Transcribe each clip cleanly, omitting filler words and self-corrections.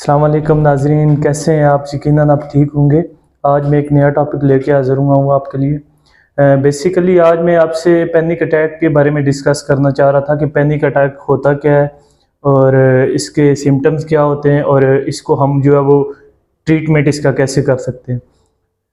अस्सलाम वालेकुम नाजरीन, कैसे हैं आप? यकीनन आप ठीक होंगे। आज मैं एक नया टॉपिक लेके हाज़िर हुआ हूँ आपके लिए। बेसिकली आज मैं आपसे पैनिक अटैक के बारे में डिस्कस करना चाह रहा था कि पैनिक अटैक होता क्या है और इसके सिम्टम्स क्या होते हैं और इसको हम जो है वो ट्रीटमेंट इसका कैसे कर सकते हैं।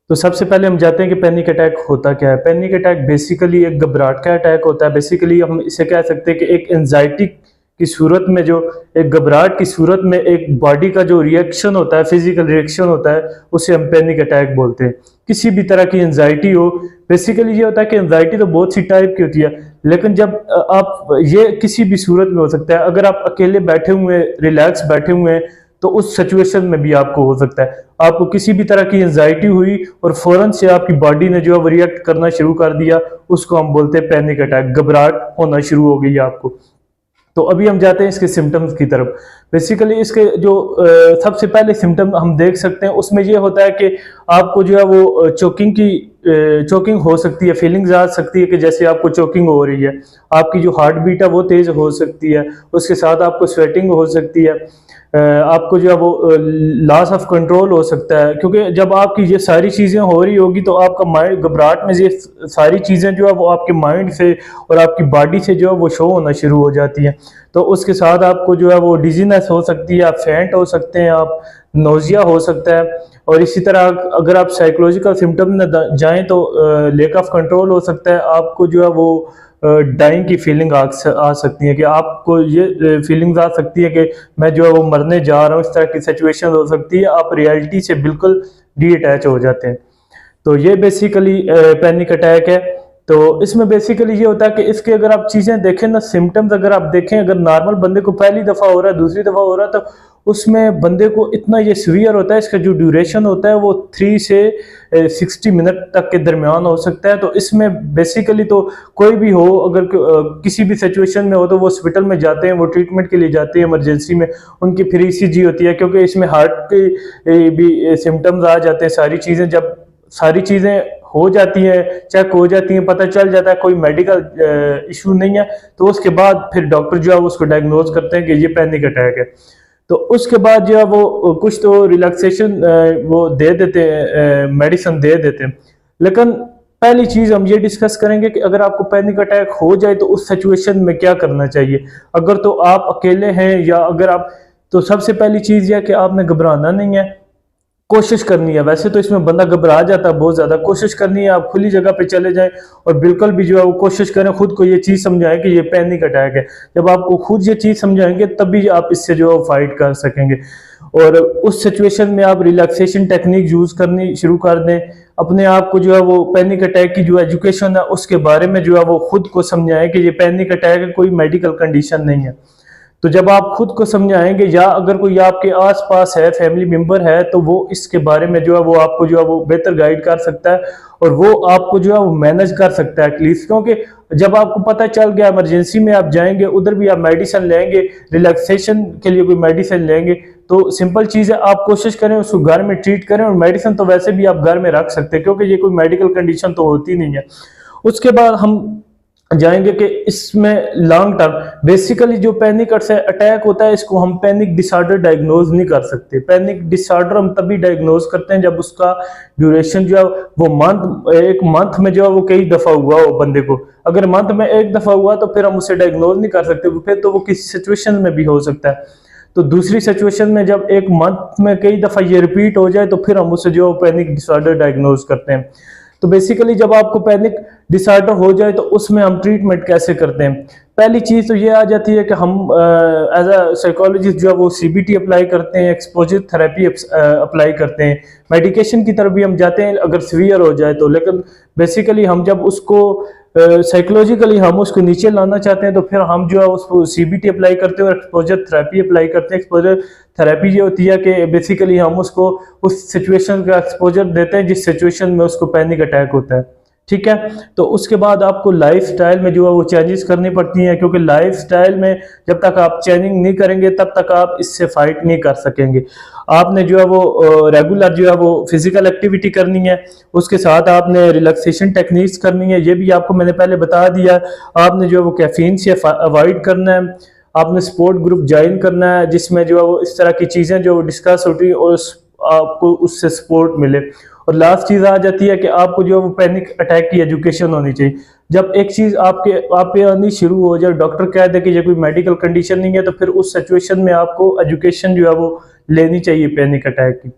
तो सबसे पहले हम जाते हैं कि पैनिक अटैक होता क्या है। पैनिक अटैक बेसिकली एक घबराहट का अटैक होता है। बेसिकली हम इसे कह सकते हैं कि एक एंजाइटी की सूरत में, जो एक घबराहट की सूरत में एक बॉडी का जो रिएक्शन होता है, फिजिकल रिएक्शन होता है, उसे हम पैनिक अटैक बोलते हैं। किसी भी तरह की एंजाइटी हो, बेसिकली ये होता है कि एंजाइटी तो बहुत सी टाइप की होती है, लेकिन जब आप ये किसी भी सूरत में हो सकता है। अगर आप अकेले बैठे हुए, रिलैक्स बैठे हुए हैं, तो उस सिचुएशन में भी आपको हो सकता है। आपको किसी भी तरह की एंजाइटी हुई और फौरन से आपकी बॉडी ने जो है वो रिएक्ट करना शुरू कर दिया, उसको हम बोलते हैं पैनिक अटैक। घबराहट होना शुरू हो गई आपको। तो अभी हम जाते हैं इसके सिम्टम्स की तरफ। बेसिकली इसके जो सबसे पहले सिम्टम हम देख सकते हैं, उसमें ये होता है कि आपको जो है वो चोकिंग हो सकती है, फीलिंग्स आ सकती है कि जैसे आपको चोकिंग हो रही है। आपकी जो हार्ट बीट है वो तेज हो सकती है, उसके साथ आपको स्वेटिंग हो सकती है। आपको जो है वो लॉस ऑफ कंट्रोल हो सकता है, क्योंकि जब आपकी ये सारी चीज़ें हो रही होगी तो आपका माइंड, घबराहट में ये सारी चीज़ें जो है वो आपके माइंड से और आपकी बॉडी से जो है वो शो होना शुरू हो जाती हैं। तो उसके साथ आपको जो है वो डिजीनेस हो सकती है, आप फेंट हो सकते हैं, आप नोजिया हो सकता है। और इसी तरह अगर आप साइकोलॉजिकल सिम्टम में जाएं तो लेक ऑफ कंट्रोल हो सकता है। आपको जो है वो डाइंग की फीलिंग आ सकती है, कि आपको ये फीलिंग्स आ सकती है कि मैं जो है वो मरने जा रहा हूँ। इस तरह की सिचुएशन हो सकती है। आप रियलिटी से बिल्कुल डीअटैच हो जाते हैं। तो ये बेसिकली पैनिक अटैक है। तो इसमें बेसिकली ये होता है कि इसके अगर आप चीज़ें देखें ना, सिम्टम्स अगर आप देखें, अगर नॉर्मल बंदे को पहली दफ़ा हो रहा है, दूसरी दफ़ा हो रहा है, तो उसमें बंदे को इतना ये सीवियर होता है। इसका जो ड्यूरेशन होता है वो 3 से 60 मिनट तक के दरमियान हो सकता है। तो इसमें बेसिकली तो कोई भी हो, अगर किसी भी सिचुएशन में हो, तो वो हॉस्पिटल में जाते हैं, वो ट्रीटमेंट के लिए जाते हैं इमरजेंसी में। उनकी फ्री ईसीजी होती है, क्योंकि इसमें हार्ट के भी सिम्टम्स आ जाते हैं। सारी चीज़ें जब सारी चीज़ें हो जाती है, चेक हो जाती हैं, पता चल जाता है कोई मेडिकल इशू नहीं है, तो उसके बाद फिर डॉक्टर जो है उसको डायग्नोज करते हैं कि ये पैनिक अटैक है। तो उसके बाद जो है वो कुछ तो रिलैक्सेशन वो दे देते हैं, मेडिसिन दे देते हैं। लेकिन पहली चीज़ हम ये डिस्कस करेंगे कि अगर आपको पैनिक अटैक हो जाए तो उस सिचुएशन में क्या करना चाहिए। अगर तो आप अकेले हैं, या अगर आप, तो सबसे पहली चीज़ यह कि आपने घबराना नहीं है, कोशिश करनी है। वैसे तो इसमें बंदा घबरा जाता है बहुत ज़्यादा। कोशिश करनी है आप खुली जगह पे चले जाएं और बिल्कुल भी जो है वो कोशिश करें, खुद को ये चीज़ समझाएं कि ये पैनिक अटैक है। जब आपको खुद ये चीज़ समझाएंगे तभी आप इससे जो है फाइट कर सकेंगे। और उस सिचुएशन में आप रिलैक्सेशन टेक्निक यूज़ करनी शुरू कर दें। अपने आप को जो है वो पैनिक अटैक की जो एजुकेशन है उसके बारे में जो है वो खुद को समझाएं कि ये पैनिक अटैक है, कोई मेडिकल कंडीशन नहीं है। तो जब आप खुद को समझाएंगे, या अगर कोई आपके आसपास है, फैमिली मेंबर है, तो वो इसके बारे में जो है वो आपको जो है वो बेहतर गाइड कर सकता है और वो आपको जो है वो मैनेज कर सकता है एटलीस्ट। क्योंकि जब आपको पता चल गया, इमरजेंसी में आप जाएंगे, उधर भी आप मेडिसिन लेंगे, रिलैक्सेशन के लिए कोई मेडिसिन लेंगे, तो सिंपल चीज़ है, आप कोशिश करें उसको घर में ट्रीट करें। और मेडिसिन तो वैसे भी आप घर में रख सकते हैं, क्योंकि ये कोई मेडिकल कंडीशन तो होती नहीं है। उसके बाद हम जाएंगे कि इसमें लॉन्ग टर्म, बेसिकली जो पैनिक अटैक होता है, इसको हम पैनिक डिसऑर्डर डायग्नोज नहीं कर सकते। पैनिक डिसऑर्डर हम तभी डायग्नोज करते हैं जब उसका ड्यूरेशन जो है वो एक मंथ में जो है वो कई दफा हुआ हो बंदे को। अगर मंथ में एक दफा हुआ तो फिर हम उसे डायग्नोज नहीं कर सकते, फिर तो वो किसी सिचुएशन में भी हो सकता है। तो दूसरी सिचुएशन में जब एक मंथ में कई दफा ये रिपीट हो जाए तो फिर हम उसे जो पैनिक डिसऑर्डर डायग्नोज करते हैं। तो बेसिकली जब आपको पैनिक डिसऑर्डर हो जाए तो उसमें हम ट्रीटमेंट कैसे करते हैं। पहली चीज़ तो ये आ जाती है कि हम एज अ साइकोलॉजिस्ट जो है वो सीबीटी अप्लाई करते हैं, एक्सपोजर थेरेपी अप्लाई करते हैं, मेडिकेशन की तरफ भी हम जाते हैं अगर सीवियर हो जाए तो। लेकिन बेसिकली हम जब उसको साइकोलॉजिकली हम उसको नीचे लाना चाहते हैं तो फिर हम जो है उसको सीबीटी अप्लाई करते हैं और एक्सपोजर थेरेपी अप्लाई करते हैं। एक्सपोजर थेरेपी ये होती है कि बेसिकली हम उसको उस सिचुएशन का एक्सपोजर देते हैं जिस सिचुएशन में उसको पैनिक अटैक होता है। ठीक है, तो उसके बाद आपको लाइफ स्टाइल में जो है वो चेंजेस करनी पड़ती हैं, क्योंकि लाइफ स्टाइल में जब तक आप चेंजिंग नहीं करेंगे तब तक आप इससे फाइट नहीं कर सकेंगे। आपने जो है वो रेगुलर जो है वो फिजिकल एक्टिविटी करनी है, उसके साथ आपने रिलैक्सेशन टेक्निक्स करनी है, ये भी आपको मैंने पहले बता दिया। आपने जो है वो कैफीन से अवॉइड करना है। आपने सपोर्ट ग्रुप ज्वाइन करना है जिसमें जो है वो इस तरह की चीज़ें जो डिस्कस होती है और आपको उससे सपोर्ट मिले। और लास्ट चीज़ आ जाती है कि आपको जो है वो पैनिक अटैक की एजुकेशन होनी चाहिए। जब एक चीज़ आप पे आनी शुरू हो जाए, डॉक्टर कह दे कि ये कोई मेडिकल कंडीशन नहीं है, तो फिर उस सिचुएशन में आपको एजुकेशन जो है वो लेनी चाहिए पैनिक अटैक की।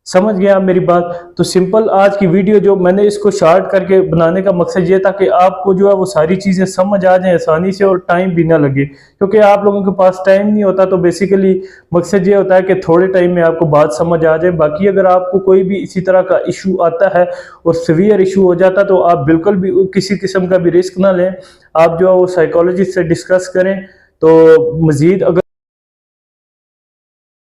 समझ गया आप मेरी बात? तो सिंपल आज की वीडियो जो मैंने इसको शॉर्ट करके बनाने का मकसद ये था कि आपको जो है वो सारी चीज़ें समझ आ जाए आसानी से और टाइम भी ना लगे, क्योंकि आप लोगों के पास टाइम नहीं होता। तो बेसिकली मकसद ये होता है कि थोड़े टाइम में आपको बात समझ आ जाए। बाकी अगर आपको कोई भी इसी तरह का इशू आता है और सीवियर इशू हो जाता है तो आप बिल्कुल भी किसी किस्म का भी रिस्क ना लें, आप जो है वो साइकोलॉजिस्ट से डिस्कस करें। तो मज़ीद अगर